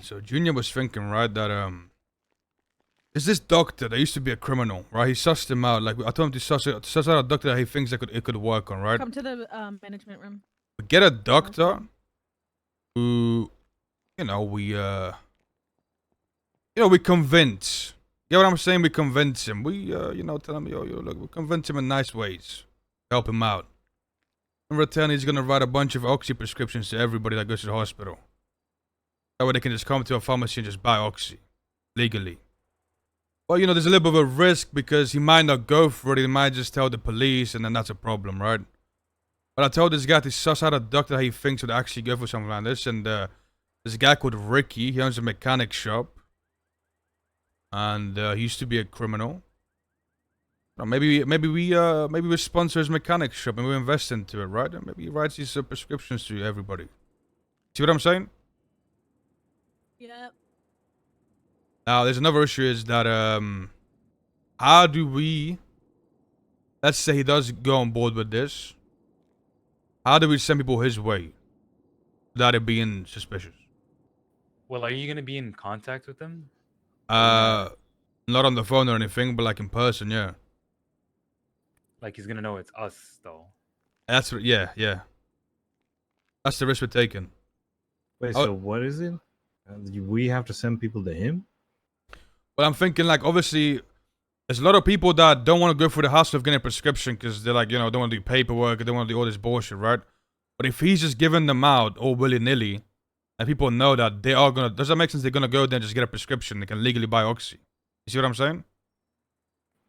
So Junior was thinking, right, that there's this doctor that used to be a criminal, right? He sussed him out. Like I told him to suss out a doctor that he thinks that it could work on, right? Come to the management room. But get a doctor who, we convince. Get what I'm saying? We convince him. We tell him, yo, look, we convince him in nice ways, help him out. In return, he's gonna write a bunch of oxy prescriptions to everybody that goes to the hospital. That way they can just come to a pharmacy and just buy oxy legally. Well, there's a little bit of a risk because he might not go for it. He might just tell the police, and then that's a problem, right? But I told this guy to suss out a doctor that he thinks would actually go for something like this. And this guy called Ricky, he owns a mechanic shop. And he used to be a criminal. Maybe we sponsor his mechanic shop and we invest into it, right? And maybe he writes these prescriptions to everybody. See what I'm saying? Yep. Now, there's another issue is that, how do we, let's say he does go on board with this. How do we send people his way without it being suspicious? Well, are you going to be in contact with them? Not on the phone or anything, but like in person, yeah. Like he's going to know it's us, though. That's what, yeah. That's the risk we're taking. Wait, so what is it? We have to send people to him? Well, I'm thinking, like, obviously, there's a lot of people that don't want to go through the hassle of getting a prescription because they're like, don't want to do paperwork, they don't want to do all this bullshit, right? But if he's just giving them out all willy-nilly, and people know that they are gonna, does that make sense? They're gonna go there and just get a prescription. They can legally buy oxy. You see what I'm saying?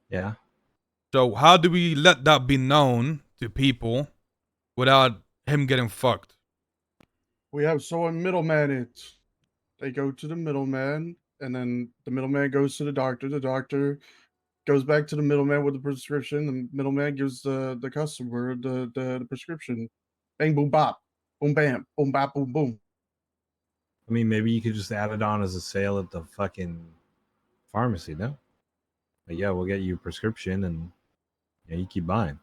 Yeah. So how do we let that be known to people without him getting fucked? We have someone middleman it. They go to the middleman, and then the middleman goes to the doctor. The doctor goes back to the middleman with the prescription. The middleman gives the customer the prescription. Bang, boom, bop. Boom, bam. Boom, bop, boom, boom. I mean, maybe you could just add it on as a sale at the fucking pharmacy, no? But yeah, we'll get you a prescription and you keep buying.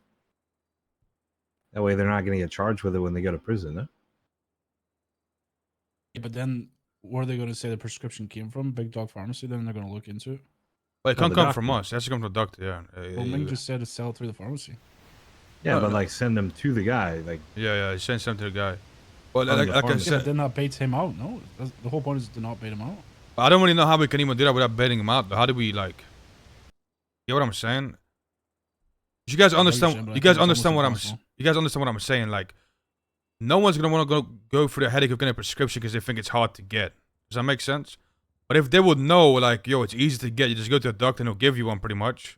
That way they're not going to get charged with it when they go to prison, no? Yeah, but then where are they going to say the prescription came from? Big Dog Pharmacy? Then they're going to look into it. Well, it can't come from us. It has to come from the doctor, yeah. Well, Ming just said to sell it through the pharmacy. Yeah, but like send them to the guy. Like Yeah, send something to the guy. Well, like I Yeah, said, but then that baits him out. No, the whole point is to not bait him out. I don't really know how we can even do that without baiting him out. Though. How do we like? You know what I'm saying? You guys understand? You guys understand what I'm? You guys understand what I'm saying? Like, no one's gonna want to go through the headache of getting a prescription because they think it's hard to get. Does that make sense? But if they would know, like, yo, it's easy to get, you just go to a doctor and he'll give you one, pretty much.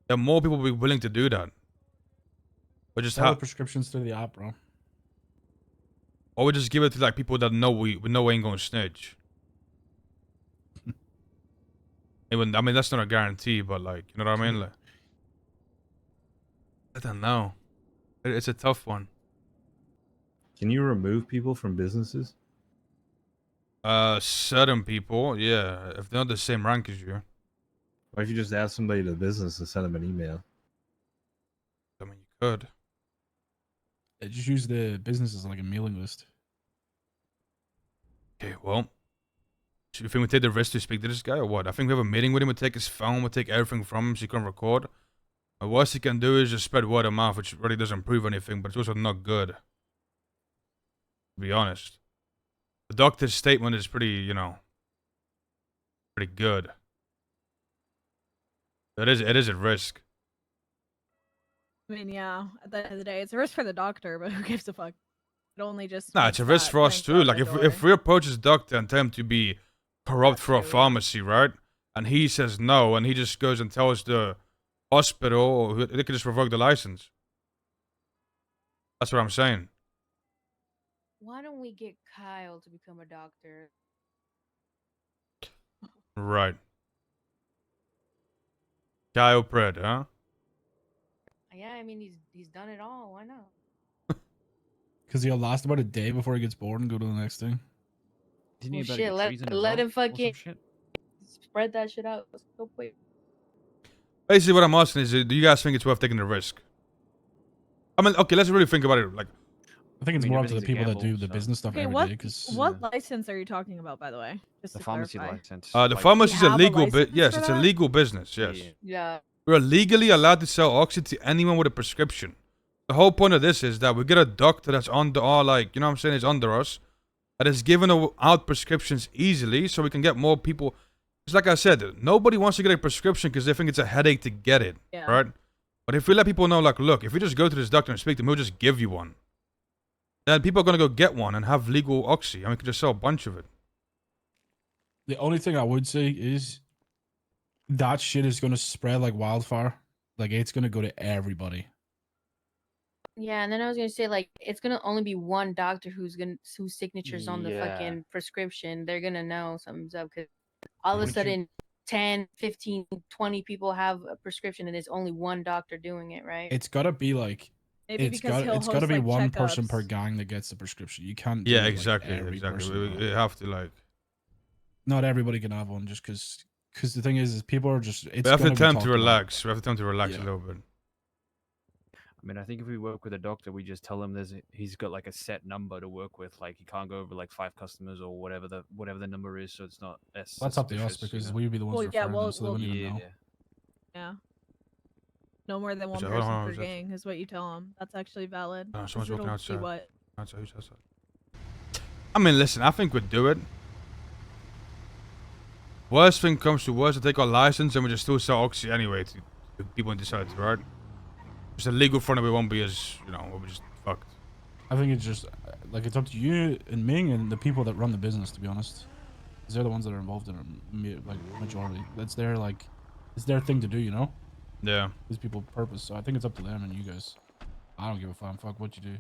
Then more people will be willing to do that. But just Sell the prescriptions through the app, bro. Or we just give it to like people that know we know we ain't gonna snitch. I mean, that's not a guarantee, but like, you know what I mean? Like, I don't know. It's a tough one. can you remove people from businesses? Certain people, yeah, if they're not the same rank as you. Or if you just ask somebody to the business and send them an email? I mean, you could. Yeah, just use the business as like a mailing list. Okay, well, do you think we take the risk to speak to this guy or what? I think we have a meeting with him. We take his phone. We take everything from him so he can record. The worst he can do is just spread word of mouth, which really doesn't prove anything, but it's also not good. To be honest. The doctor's statement is pretty, pretty good. It is at risk. I mean, yeah. At the end of the day, it's a risk for the doctor, but who gives a fuck? It only just. Nah, it's a risk for us too. Like if we approach this doctor and tell him to be corrupt for a pharmacy, right? And he says no, and he just goes and tells the hospital, or they could just revoke the license. That's what I'm saying. Why don't we get Kyle to become a doctor? Right. Kyle Pred, huh? Yeah, I mean he's done it all. Why not? Because he'll last about a day before he gets bored and go to the next thing. Well, shit, let him fucking spread that shit out. Let's go quick. Basically, what I'm asking is, do you guys think it's worth taking the risk? I mean, okay, let's really think about it. Like, I think it's mean, more up to the everything's a people that do gamble, the so- business stuff Okay, every what day. Because what license are you talking about, by the way? Just The to pharmacy clarify. license. The like- pharmacy is a have a legal license Yes, for it's a that? legal business. Yes. Yeah. Yeah. We're legally allowed to sell oxy to anyone with a prescription. The whole point of this is that we get a doctor that's under our, like, you know what I'm saying, is under us, that is giving out prescriptions easily so we can get more people. It's like I said, nobody wants to get a prescription because they think it's a headache to get it, Yeah. right? But if we let people know, like, look, if you just go to this doctor and speak to him, he'll just give you one. Then people are going to go get one and have legal oxy, and we can just sell a bunch of it. the only thing I would say is that shit is gonna spread like wildfire. Like it's gonna go to everybody. Yeah, and then I was gonna say like it's gonna only be one doctor whose signatures on the Yeah. fucking prescription. They're gonna know something's up because all of a Wouldn't you- sudden 10, 15, 20 people have a prescription and it's only one doctor doing it, right? It's gotta be like Maybe it's because got he'll it's gotta host, be like, one person per checkups. gang that gets the prescription. You can't. Do Yeah, it, like, exactly, every exactly. person, We bro. have to, like, Not everybody can have one just because the thing is people are just. It's we have to gonna be tell him talked to about. relax. We have to tell him to relax a Yeah. little bit. I mean, I think if we work with a doctor, we just tell him he's got like a set number to work with. Like he can't go over like 5 customers or whatever the number is. So it's not as That's up to us suspicious, you because know? we'd be the ones Well, yeah, referring them, we'll- so they we'll- wouldn't even know. Yeah. Yeah. No more than one So, person hold on, per is that- gang is what you tell them. That's actually valid. someone's 'cause walking it'll be outside. what? Outside, who's outside? I mean, listen, I think we'd do it. Worst thing comes to worst, we take our license and we just still sell oxy anyway to people in society, right? Just a legal front, we won't be as, you know, we'll be just fucked. I think it's just like it's up to you and Ming and the people that run the business. To be honest, 'cause they're the ones that are involved in it, like majority. That's their like, it's their thing to do, you know. Yeah. These people purpose. So I think it's up to them and you guys. I don't give a fuck what you do.